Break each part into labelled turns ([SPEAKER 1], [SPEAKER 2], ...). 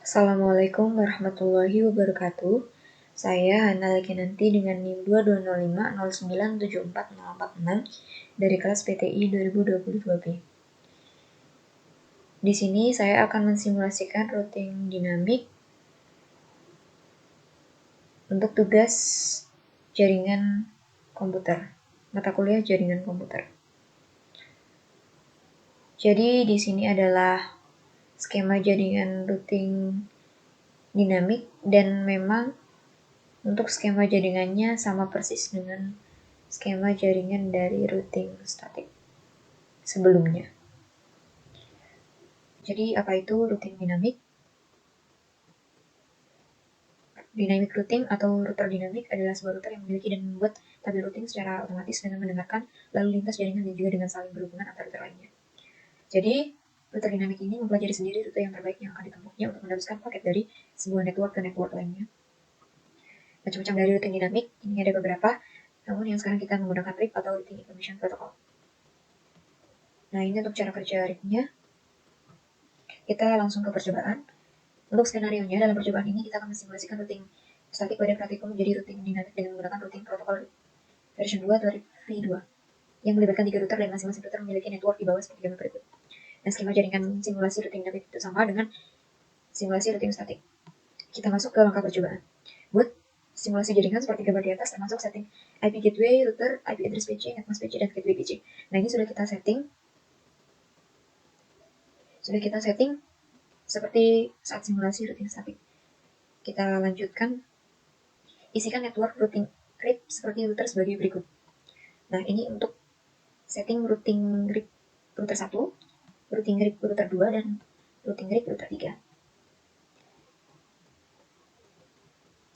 [SPEAKER 1] Assalamualaikum warahmatullahi wabarakatuh. Saya Hana Lekinanti dengan NIM 2205097446 dari kelas PTI 2022B. Di sini saya akan mensimulasikan routing dinamik untuk tugas jaringan komputer, mata kuliah jaringan komputer. Jadi di sini adalah skema jaringan routing dinamik dan memang untuk skema jaringannya sama persis dengan skema jaringan dari routing statik sebelumnya. Jadi apa itu routing dinamik? Dynamic routing atau router dinamik adalah sebuah router yang memiliki dan membuat tabel routing secara otomatis dengan mendengarkan lalu lintas jaringan dan juga dengan saling berhubungan antar router lainnya. Jadi router dinamik ini mempelajari sendiri rute yang terbaik yang akan ditempuhnya untuk meneruskan paket dari sebuah network ke network lainnya. Macam-macam dari routing dinamik ini ada beberapa, namun yang sekarang kita menggunakan RIP atau Routing Information Protocol. Nah, ini untuk cara kerja RIP-nya. Kita langsung ke percobaan. Untuk skenario-nya, dalam percobaan ini kita akan mensimulasikan routing statik pada praktikum menjadi routing dinamik dengan menggunakan routing protokol version 2 atau RIP-v2 yang melibatkan 3 router dan masing-masing router memiliki network di bawah seperti gambar berikut. Dan skema jaringan simulasi routing dinamik itu sama dengan simulasi routing statik. Kita masuk ke langkah percobaan. Buat simulasi jaringan seperti gambar di atas termasuk setting IP gateway, router, IP address PC, netmask PC, dan gateway PC. Nah, ini sudah kita setting seperti saat simulasi routing statik. Kita lanjutkan, isikan network routing RIP seperti router sebagai berikut. Nah, ini untuk setting routing RIP router 1, routing RIP router 2, dan routing RIP router 3.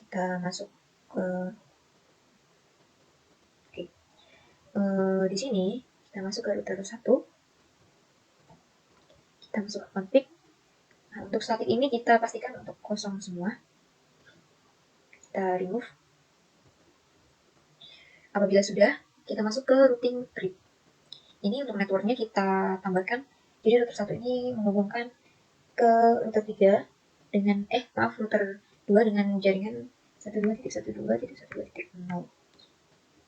[SPEAKER 1] Kita masuk ke di sini kita masuk ke router 1. Kita masuk ke config. Nah, untuk statik ini kita pastikan untuk kosong semua. Kita remove. Apabila sudah, kita masuk ke routing RIP. Ini untuk networknya kita tambahkan. Jadi router 1 ini menghubungkan ke router 3 dengan router 2 dengan jaringan 12.12.12.0.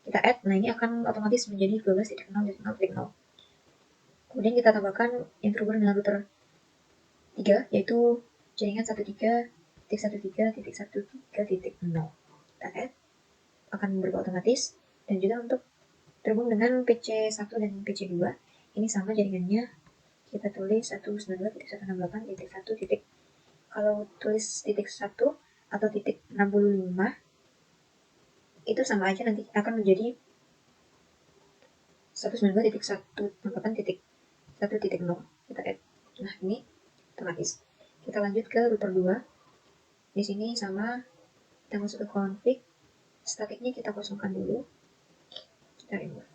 [SPEAKER 1] Kita add. Nah, ini akan otomatis menjadi 12.0.0.0. Kemudian kita tambahkan yang terhubung dengan router 3, yaitu jaringan 13.13.13.0. Kita add, akan berubah otomatis. Dan juga untuk terhubung dengan PC1 dan PC2, ini sama jaringannya. Kita tulis 192.168.1. Kalau tulis titik 1 atau titik 65, itu sama aja, nanti akan menjadi 192.168.1.0. Kita add. Nah, ini otomatis. Kita lanjut ke router 2. Di sini sama, kita masuk ke config. Statiknya kita kosongkan dulu. Kita remove.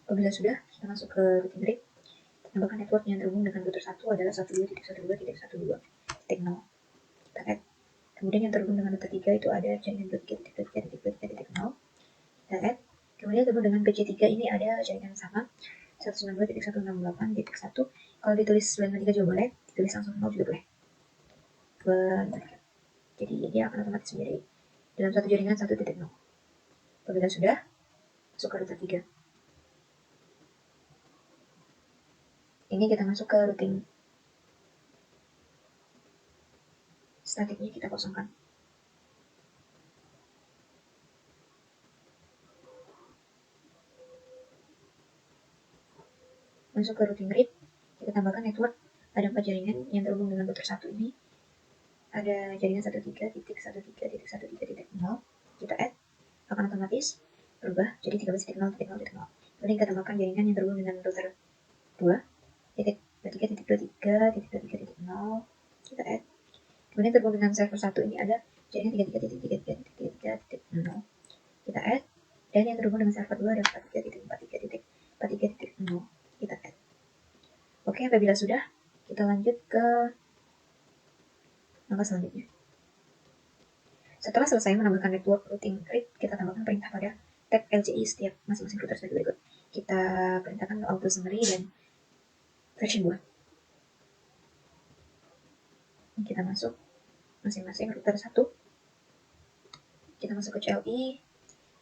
[SPEAKER 1] Apabila sudah, kita masuk ke routing RIP. Tambahkan network yang terhubung dengan router 1 adalah 12.12.12.0. Kita add. Kemudian yang terhubung dengan router 3 itu ada jaringan 3.3.3.3.0. Kita add. Kemudian terhubung dengan PC3 ini ada jaringan sama 192.168.1. Kalau ditulis 93 juga boleh, ditulis langsung 0 juga boleh. Jadi dia akan otomatis menjadi dalam satu jaringan 1.0. Apabila sudah, masuk ke router 3. Ini kita masuk ke routing statiknya kita kosongkan. Masuk ke routing RIP, kita tambahkan network. Ada 4 jaringan yang terhubung dengan router 1 ini. Ada jaringan 13.13.13.0. Kita add, akan otomatis berubah jadi 13.0.0.0. Kemudian kita tambahkan jaringan yang terhubung dengan router 2, titik 23.23.23.0. Kita add. Kemudian terhubung dengan server 1 ini ada jaringan 33.33.33.0. Kita add. Dan yang terhubung dengan server 2 ada 43.43.43.0. Kita add. Oke, apabila sudah, kita lanjut ke langkah selanjutnya. Setelah selesai menambahkan network routing RIP, kita tambahkan perintah pada tab LCI setiap masing-masing router sebagai berikut. Kita perintahkan auto summary dan version 2. Kita masuk masing-masing router 1. Kita masuk ke CLI,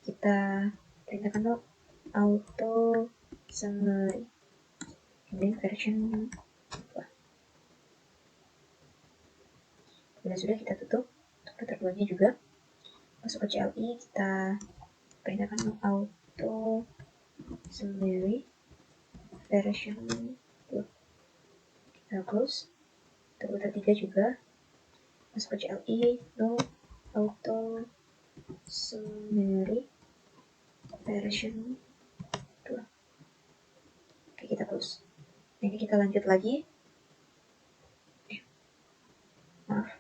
[SPEAKER 1] kita perintahkan log auto summary, kemudian version 2. Bila sudah, kita tutup untuk router 2 nya juga. Masuk ke CLI, kita perintahkan log auto summary version 2. Kita close. Untuk router 3 juga masuk ke CLI, log auto summary version 2. Oke, kita close. Nah, ini kita lanjut lagi. Maaf.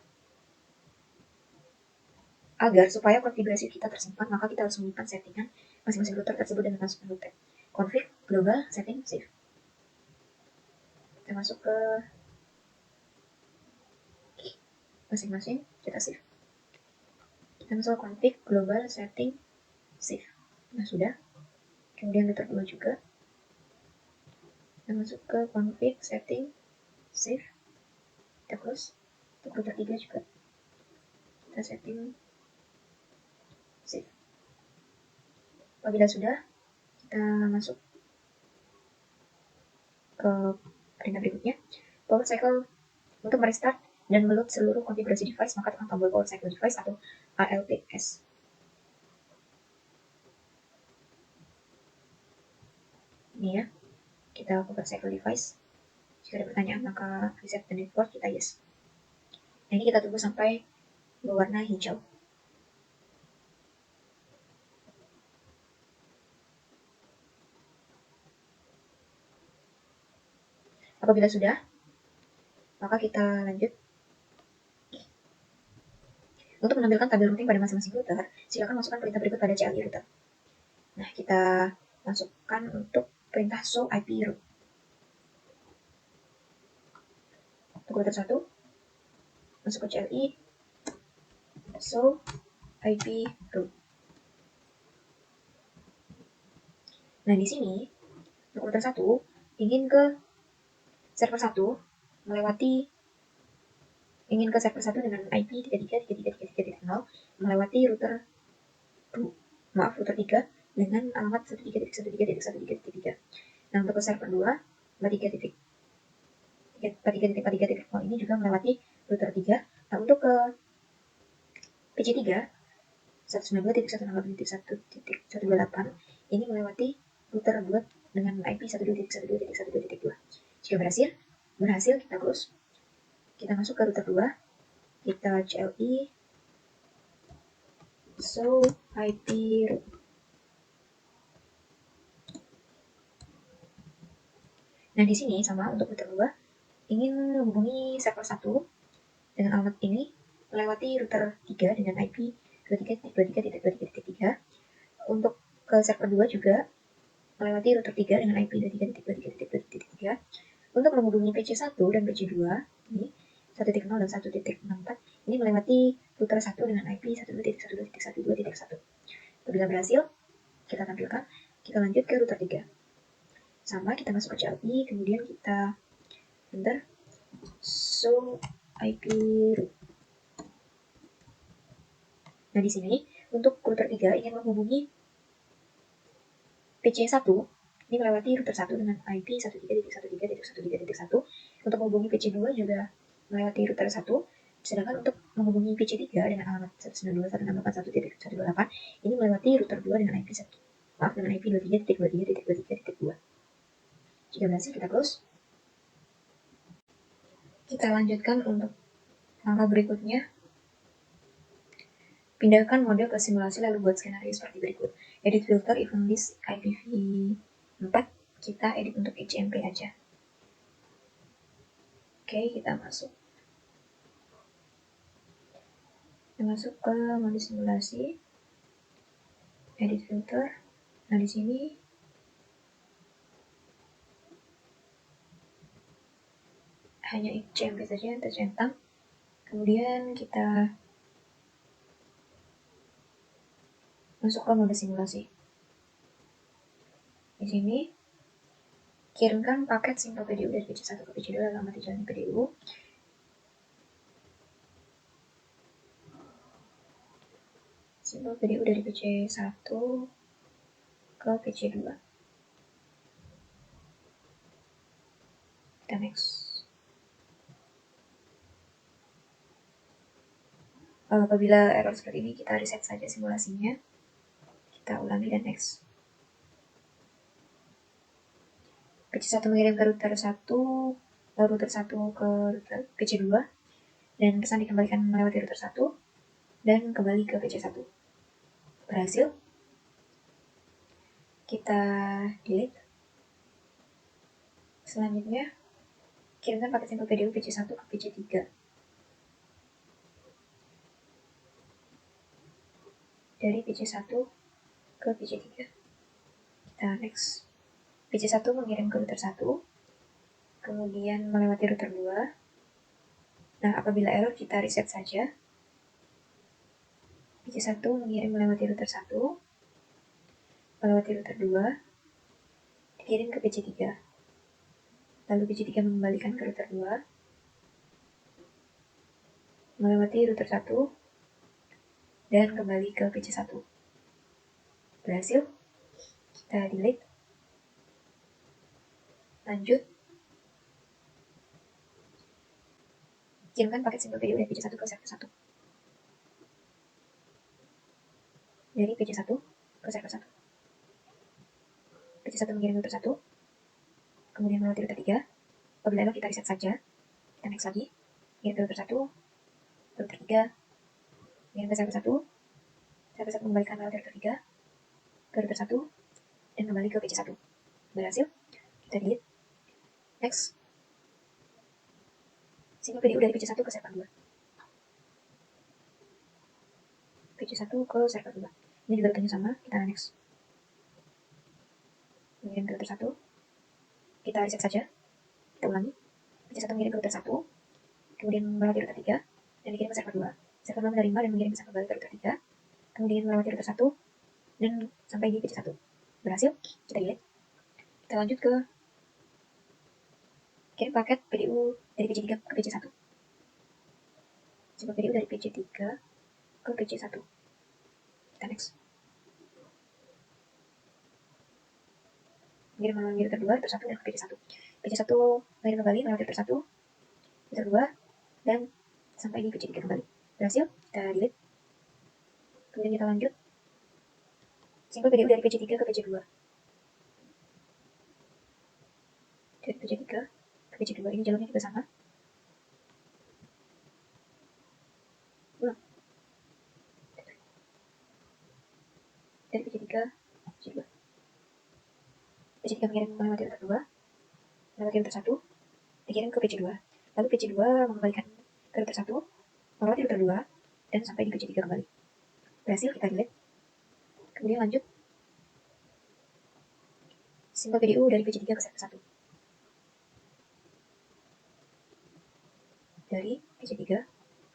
[SPEAKER 1] Agar supaya konfigurasi kita tersimpan, maka kita harus menyimpan settingan masing-masing router tersebut dengan masuk menu tab config global setting save. Kita masuk ke masing-masing, kita save. Kita masuk ke config global setting save. Nah, sudah. Kemudian router 2 juga. Kita masuk ke config setting save. Kita close. Untuk router 3 juga. Kita setting save. Apabila sudah, kita masuk ke perintah berikutnya. Power cycle untuk merestart dan meload seluruh konfigurasi device, maka tekan tombol power cycle device atau ALTS. Ini ya, kita power cycle device. Jika ada pertanyaan, maka reset dan import kita yes. Nah, ini kita tunggu sampai berwarna hijau. Apabila sudah, maka kita lanjut. Untuk menampilkan tabel routing pada masing-masing router, silakan masukkan perintah berikut pada CLI router. Nah, kita masukkan untuk perintah show IP route. Untuk router 1, masuk ke CLI, show IP route. Nah, di sini, untuk router 1, ingin ke server 1, ingin ke server 1 dengan IP 33.33.33.0, melewati router 3 dengan alamat 13.13.13.3. Nah, untuk ke server 2, 43.43.0 ini juga melewati router 3. Nah, untuk ke PC 3, 192.168.1.128 ini melewati router 2 dengan IP 12.12.1.2. Jika berhasil kita close. Kita masuk ke router 2, kita CLI show IP route. Nah, di sini sama untuk router 2, ingin menghubungi server 1 dengan alamat ini melewati router 3 dengan IP 23.23.23.3. Untuk ke server 2 juga melewati router 3 dengan IP 23.23.23.3. Untuk menghubungi PC 1 dan PC 2 ini 1.0 dan 1.64 ini melewati router 1 dengan IP 12.12.12.1. Apabila berhasil, kita tampilkan. Kita lanjut ke router 3. Sama, kita masuk ke CLI, kemudian kita enter show IP route. Nah, di sini untuk router 3 ingin menghubungi PC 1 ini melewati router 1 dengan IP 13.13.13.1. Untuk menghubungi PC 2 juga melewati router 1. Sedangkan untuk menghubungi PC 3 dengan alamat 192.168.1.128 ini melewati router 2 dengan IP 23.23.23.2. Jika berhasil, kita close. Kita lanjutkan untuk langkah berikutnya. Pindahkan mode ke simulasi lalu buat skenario seperti berikut. Edit filter event list IPv4, kita edit untuk HCMP aja. Oke, kita masuk. Kita masuk ke mode simulasi. Edit filter. Nah, di sini hanya HCMP saja yang tercentang. Kemudian kita masuk ke mode simulasi. Di sini Kirimkan paket Simple PDU dari PC1 ke PC2 lalu amati jalan PDU. Simple PDU dari PC1 ke PC2. Kita next. Apabila error seperti ini, kita reset saja simulasinya. Kita ulangi dan next. PC1 mengirim ke router 1, lalu router 1 ke router PC2, dan pesan dikembalikan melewati router 1, dan kembali ke PC1. Berhasil. Kita delete. Selanjutnya, kirimkan paket Simple PDU PC1 ke PC3. Dari PC1 ke PC3. Kita next. PC1 mengirim ke router 1, kemudian melewati router 2. Nah, apabila error, kita reset saja. PC1 mengirim melewati router 1, melewati router 2, dikirim ke PC3. Lalu PC3 mengembalikan ke router 2, melewati router 1, dan kembali ke PC1. Berhasil. Kita delete. Lanjut. Kirimkan paket Simple PDU dari PC1 ke server 1. Dari PC1 ke server 1. PC1 mengirim router 1, kemudian melewati router 3. Apabila error, kita reset saja. Kita next lagi. Kirim ke router 1, router 3, kirim ke server 1, server 1 mengembalikan melewati router 3, ke router 1, dan kembali ke PC1. Berhasil. Kita delete. Next. Simple PDU dari PC1 ke server 2. PC1 ke server 2. Ini juga rutenya sama, kita next. Mengirim ke router 1. Kita reset saja. Kita ulangi. PC1 mengirim ke router 1, kemudian melewati router 3, dan dikirim ke server 2. Server 2 menerima dan mengirim pesan kembali ke router 3, kemudian melewati router 1, dan sampai di PC1. Berhasil. Kita delete. Kita lanjut ke kirim paket PDU dari PC3 ke PC1. Simple PDU dari PC3 ke PC1. Kita next. Mengirim melalui router 2, router 1, dan ke PC1. PC1 mengirim kembali melalui router 1, router 2, dan sampai di PC3 kembali. Berhasil. Kita delete. Kemudian kita lanjut. Simple PDU dari PC3 ke PC2. Dari PC3 ke PC2. Ini jalurnya juga sama. Ulang. Dari PC3 ke PC2. PC3 mengirim melewati router 2, melewati router 1, dikirim ke PC2. Lalu PC2 mengembalikan ke router 1, melewati router 2, dan sampai di PC3 kembali. Berhasil. Kita delete. Kemudian lanjut. Simple PDU dari PC3 ke server 1. Dari PC3 ke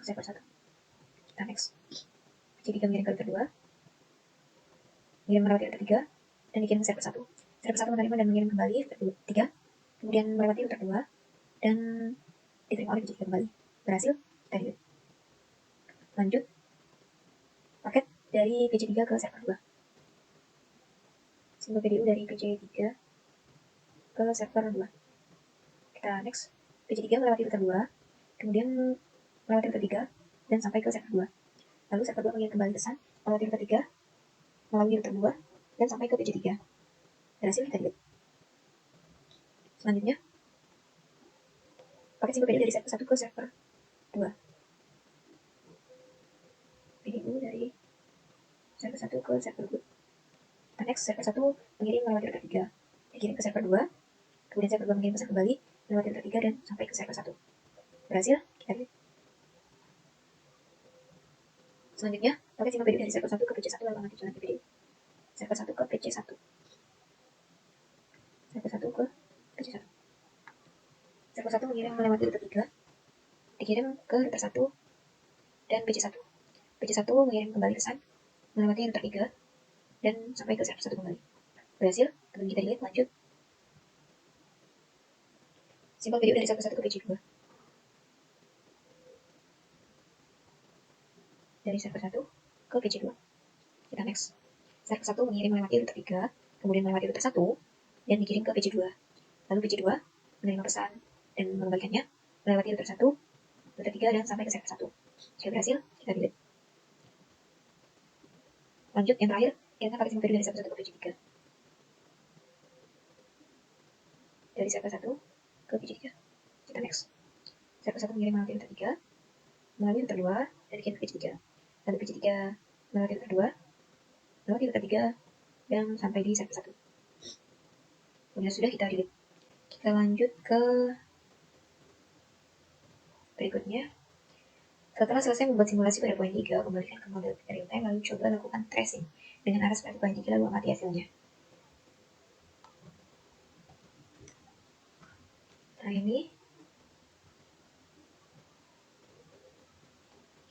[SPEAKER 1] server 1. Kita next. PC3 mengirim ke router 2, mengirim melewati router 3, dan dikirim ke server 1. Server 1 menerima dan mengirim kembali router 3, kemudian melewati router 2, dan diterima oleh PC3 kembali. Berhasil. Kita delete. Lanjut. Paket dari PC3 ke server 2. Simple PDU dari PC3 ke server 2. Kita next. PC3 melewati router 2, kemudian melewati router 3, dan sampai ke server 2. Lalu server 2 mengirim kembali pesan melewati router 3, melalui router 2, dan sampai ke PC3. Berhasil. Kita delete. Selanjutnya, paket Simple PDU dari server 1 ke server 2. PDU dari server 1 ke server 2. Kita next. Server 1 mengirim melewati router 3, dikirim ke server 2, kemudian server 2 mengirim pesan kembali melewati router 3 dan sampai ke server 1. Berhasil. Kita delete. Selanjutnya, paket Simple PDU dari server 1 ke PC1 lalu amati jalan PDU. Server 1 ke PC1. Server 1 ke PC1. Server 1 mengirim melewati router 3, dikirim ke router 1 dan PC1. PC1 mengirim kembali pesan melewati router 3 dan sampai ke server 1 kembali. Berhasil. Kemudian kita delete. Lanjut. Simpan video dari server 1 ke PC 2. Dari server 1 ke PC 2. Kita next. Server 1 mengirim melewati router 3, kemudian melewati router 1, dan dikirim ke PC 2. Lalu PC 2 menerima pesan dan mengembalikannya melewati router 1, router 3, dan sampai ke server 1. Jika berhasil, kita delete. Lanjut, yang terakhir, kirimkan paket simpan video dari server 1 ke PC 3. Dari server 1 ke PC 3. Kita next. Server 1 mengirim melewati router 3, melalui router 2, dan dikirim ke PC 3. Lalu PC 3 melewati router 2, melewati router 3, dan sampai di server 1. Kemudian sudah, kita delete. Kita lanjut ke berikutnya. Setelah selesai membuat simulasi pada poin 3, kembalikan ke mode real time, lalu coba lakukan tracing dengan arah seperti poin 3, lalu amati hasilnya. Nah, ini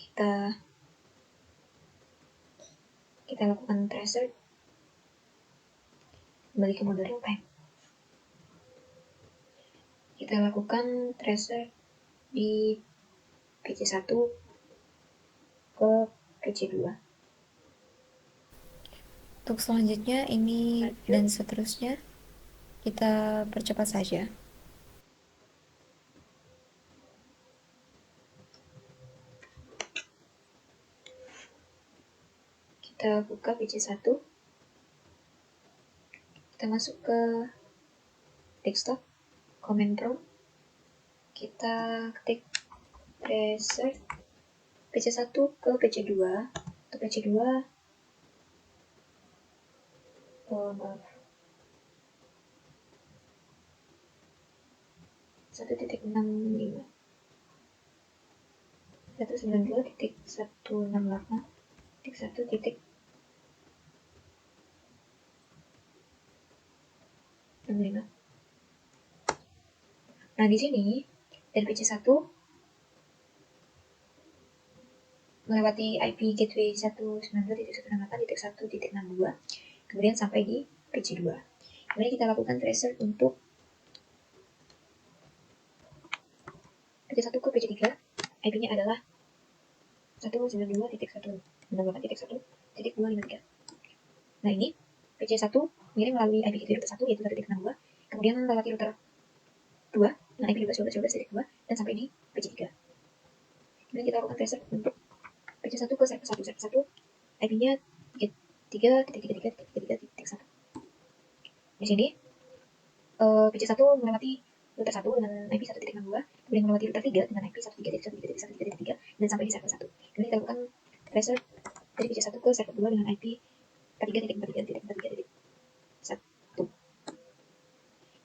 [SPEAKER 1] kita lakukan tracer, kembali ke mode real time. Kita lakukan tracer di PC1 ke PC2. Untuk selanjutnya ini dan seterusnya kita percepat saja. Kita buka PC1, kita masuk ke desktop, command prompt, kita ketik tracer PC1 ke PC2. Untuk PC2 maaf 1.65 192.168.1.65. Nah, di sini dari PC1 melewati IP gateway 192.168.1.62, kemudian sampai di PC2. Kemudian kita lakukan tracer untuk PC1 ke PC3. IP-nya adalah 192.168.1.253. Nah, ini PC1 mengirim melalui IP gateway router 1 yaitu 1.62, kemudian melewati router 2 dengan IP 12.12.12.2 dan sampai di PC3. Kemudian kita lakukan tracer untuk PC1 ke server 1. Server 1 IP-nya 3.3.3.3.1. Di sini PC1 melewati router 1 dengan IP 1.62, kemudian melewati router 3 dengan IP 1.3.1.3.1.3 dan sampai di server 1. Kemudian kita lakukan tracer dari PC1 ke server 2 dengan IP 3.43.43.1.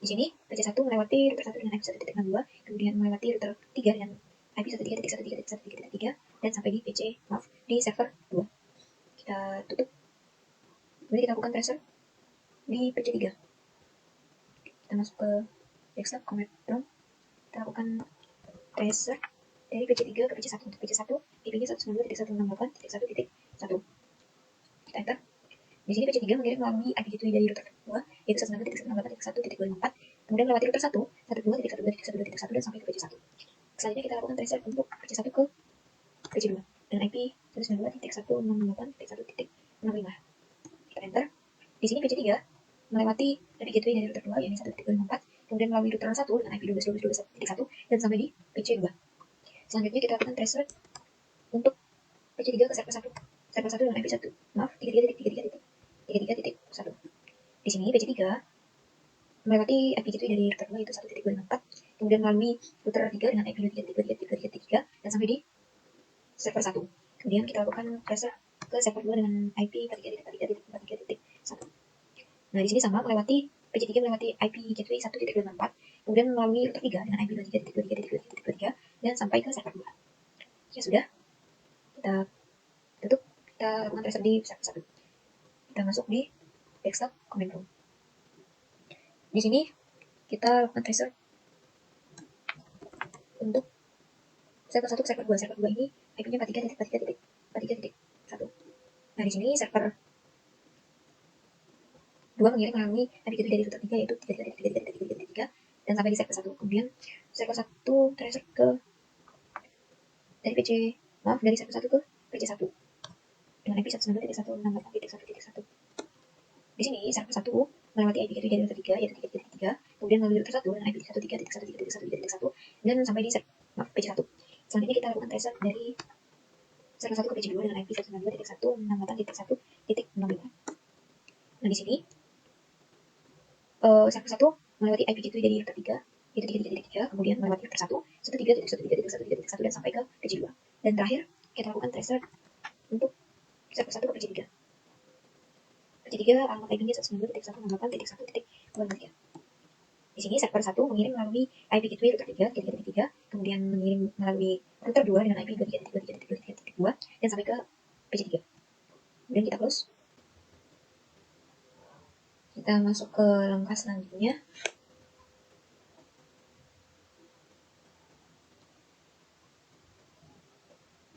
[SPEAKER 1] Di sini PC1 melewati router 1 dengan IP 1.62, kemudian melewati router 3 dengan IP 1.3.1.3.1.3 dan sampai di di server 2. Kita tutup. Kemudian kita lakukan tracer di PC3. Kita masuk ke desktop, command prompt, kita lakukan tracer dari PC3 ke PC1. Untuk PC1 IP-nya 192.168.1.1. Kita enter. Di sini PC3 mengirim melalui IP gateway dari router 2 yaitu 192.168.1.254, kemudian melewati router 1 1.2.1.2.1.1 dan sampai ke PC1. Selanjutnya kita lakukan tracer untuk PC1 ke PC2 dengan IP 192.168.1.65. Kita enter. Di sini PC3 melewati IP gateway dari router 2 yaitu 1.254, kemudian melalui router 1 dengan IP 12.12.12.1 dan sampai di PC2. Selanjutnya kita lakukan tracer untuk PC3 ke server 1. Server 1 dengan IP 33.33.33.1. Di sini PC3 melewati IP gateway dari router 2 yaitu 1.254, kemudian melalui router 3 dengan IP 23.33.33 dan sampai di server 1. Kemudian kita lakukan tracer ke server 2 dengan IP 43.43.43.1. Nah, di sini sama melewati PC3 melewati IP gateway 1.254, kemudian melalui router 3 dengan IP 23.23.23.23 dan sampai ke server 2. Ya sudah, kita tutup. Kita lakukan tracer di server 1. Kita masuk di desktop, command prompt. Di sini kita lakukan tracer untuk server 1 ke server 2. Server 2 ini IP-nya 43.43.43.1. Nah, di sini server 2 mengirim melalui IP gateway dari router 3 yaitu 33.33.33.3 dan sampai di server 1. Kemudian server 1 transfer ke dari server 1 ke PC1 dengan IP 192.168.1.1. Di sini server 1 melewati IP gateway dari router 3 yaitu 3.3, kemudian melalui router 1 dengan IP 13.1.1.1.1 dan sampai di PC1. Selanjutnya kita lakukan tracer dari server 1 ke PC2 dengan IP 192.168.1.0. Nah, di sini server 1 melewati IP gateway dari router 3 yaitu 3.3.3, kemudian melewati router 1 1.3.1.3.1.3.1 dan sampai ke PC2. Dan terakhir kita lakukan tracer untuk server 1 ke PC3. PC3 alamat IP-nya 192.168.1.253. Di sini server 1 mengirim melalui IP gateway router 3, kemudian mengirim melalui router 2 dengan IP 23.3.3.3.2 dan sampai ke PC3. Kemudian kita close. Kita masuk ke langkah selanjutnya.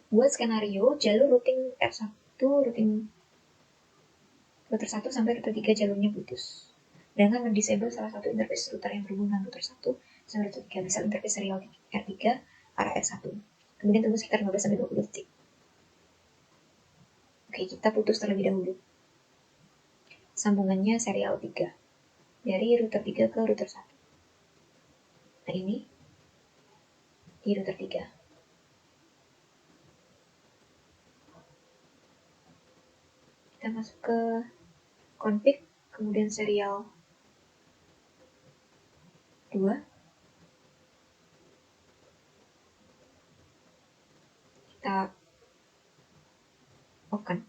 [SPEAKER 1] Buat skenario jalur routing R1, router 1 sampai router 3 jalurnya putus. Dengan mendisable salah satu interface router yang berhubungan dengan router 1 sampai router 3, misal interface serial R3 arah R1. Kemudian tunggu sekitar 15-20 detik. Oke, kita putus terlebih dahulu sambungannya serial 3 dari router 3 ke router 1. Nah, ini di router 3. Kita masuk ke config, kemudian serial 2. Kita off-kan.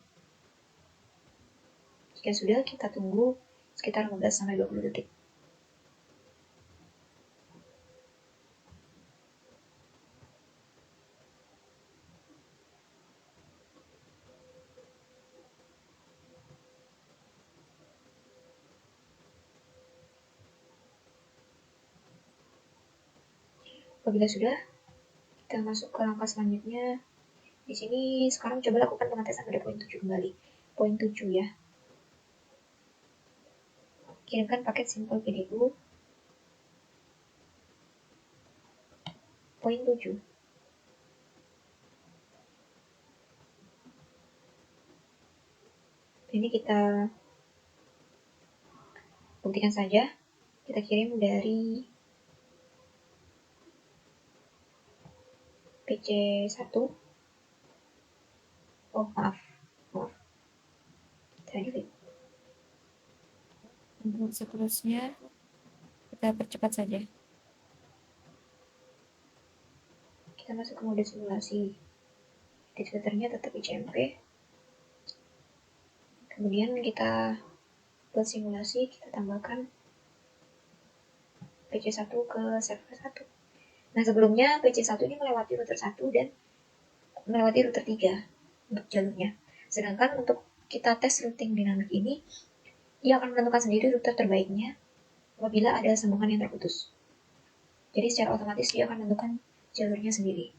[SPEAKER 1] Jika sudah, kita tunggu sekitar 15-20 detik. Apabila sudah, kita masuk ke langkah selanjutnya. Di sini sekarang coba lakukan pengetesan pada poin 7 kembali. Poin 7 ya. Kirimkan paket simple PDU. Poin 7. Ini kita buktikan saja. Kita kirim dari PC1. Oh, maaf. Saya delete.
[SPEAKER 2] Untuk seterusnya kita percepat saja.
[SPEAKER 1] Kita masuk ke mode simulasi. Di filternya tetap ICMP. Kemudian kita buat simulasi, kita tambahkan PC1 ke server 1. Nah, sebelumnya PC1 ini melewati router 1 dan melewati router 3 untuk jalurnya. Sedangkan untuk kita tes routing dinamik ini, dia akan menentukan sendiri router terbaiknya apabila ada sambungan yang terputus. Jadi secara otomatis dia akan menentukan jalurnya sendiri.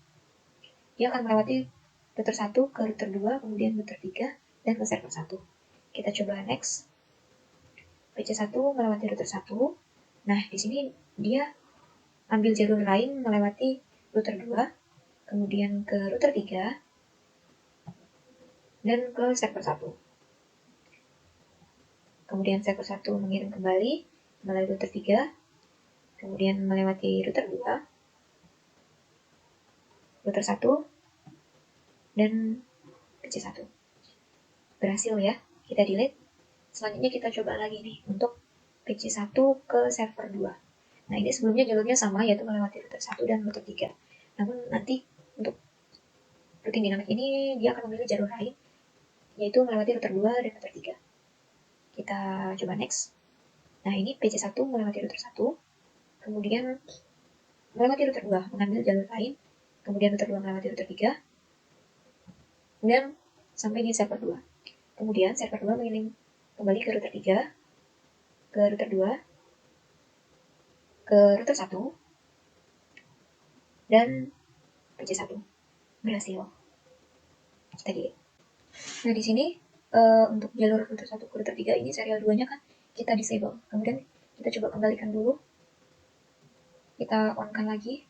[SPEAKER 1] Dia akan melewati router 1 ke router 2, kemudian router 3, dan ke server 1. Kita coba next. PC1 melewati router 1. Nah, di sini dia ambil jalur lain melewati router 2, kemudian ke router 3, dan ke server 1. Kemudian server 1 mengirim kembali melalui router 3, kemudian melewati router 2, router 1, dan PC1. Berhasil ya, kita delete. Selanjutnya kita coba lagi nih untuk PC1 ke server 2. Nah, ini sebelumnya jalurnya sama, yaitu melewati router 1 dan router 3. Namun nanti untuk routing dinamik ini dia akan memilih jalur lain, yaitu melewati router 2 dan router 3. Kita coba next. Nah, ini PC1 melewati router 1, kemudian melewati router 2, mengambil jalur lain, kemudian router 2 melewati router 3, dan sampai di server 2. Kemudian server 2 mengirim kembali ke router 3, ke router 2, ke router 1, dan PC1. Berhasil. Kita delete. Nah, di sini untuk jalur router 1 ke router 3 ini serial 2-nya kan kita disable. Kemudian kita coba kembalikan dulu Kita on-kan lagi.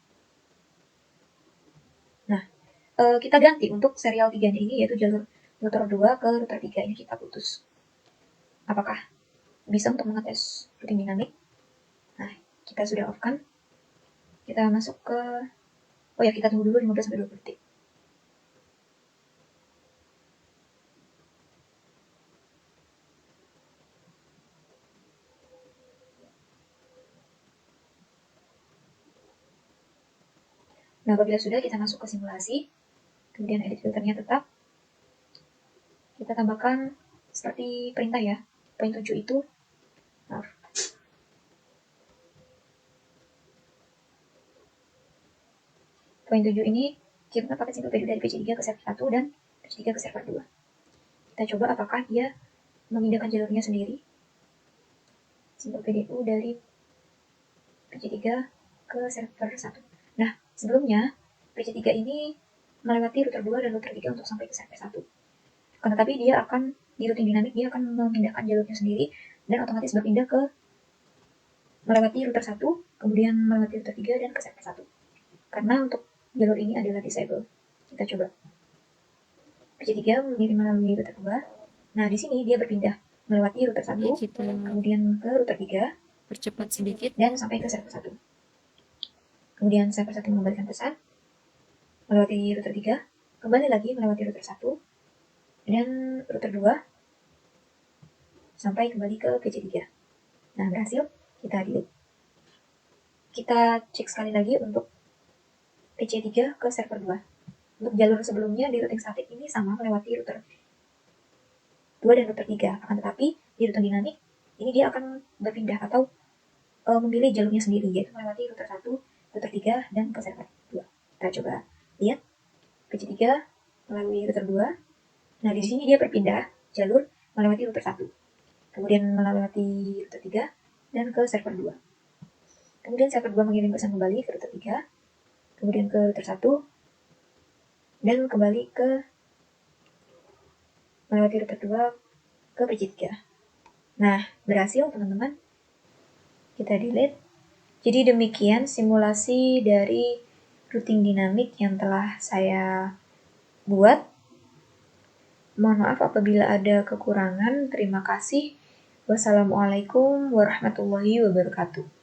[SPEAKER 1] Nah, kita ganti untuk serial 3-nya ini, yaitu jalur router 2 ke router 3 ini kita putus. Apakah bisa untuk mengetes routing dinamik? Nah, kita sudah off-kan. Kita masuk ke, oh ya, kita tunggu dulu 15-20 detik. Nah, apabila sudah, kita masuk ke simulasi, kemudian edit filternya tetap. Kita tambahkan seperti perintah ya, poin 7 itu, maaf, poin 7 ini kita pakai single PDU dari PC3 ke server 1 dan PC3 ke server 2. Kita coba apakah dia memindahkan jalurnya sendiri. Single PDU dari PC3 ke server 1. Nah, sebelumnya PC3 ini melewati router 2 dan router 3 untuk sampai ke server 1. Karena tapi dia akan di routing dinamik dia akan memindahkan jalurnya sendiri dan otomatis berpindah ke melewati router 1, kemudian melewati router 3 dan ke server 1. Karena untuk jalur ini adalah disable. Kita coba. PC3 mengirim melalui router 2. Nah, di sini dia berpindah melewati router 1,
[SPEAKER 2] Ini kita
[SPEAKER 1] kemudian ke router 3,
[SPEAKER 2] percepat sedikit.
[SPEAKER 1] dan sampai ke server 1. Kemudian server 1 mengembalikan pesan, melewati router 3, kembali lagi melewati router 1, dan router 2, sampai kembali ke PC3. Nah, berhasil, kita delete. Kita cek sekali lagi untuk PC3 ke server 2. Untuk jalur sebelumnya di routing static ini sama melewati router 2 dan router 3. Akan tetapi di routing dinamik ini dia akan berpindah atau memilih jalurnya sendiri, yaitu melewati router 1, router 3, dan ke server 2. Kita coba lihat PC3 melalui router 2. Nah, di sini dia berpindah jalur melewati router 1, kemudian melewati router 3, dan ke server 2. Kemudian server 2 mengirim pesan kembali ke router 3, kemudian ke router 1, dan kembali ke melewati router 2 ke PC3. Nah, berhasil teman-teman. Kita delete. Jadi demikian simulasi dari routing dinamik yang telah saya buat. Mohon maaf apabila ada kekurangan. Terima kasih. Wassalamualaikum warahmatullahi wabarakatuh.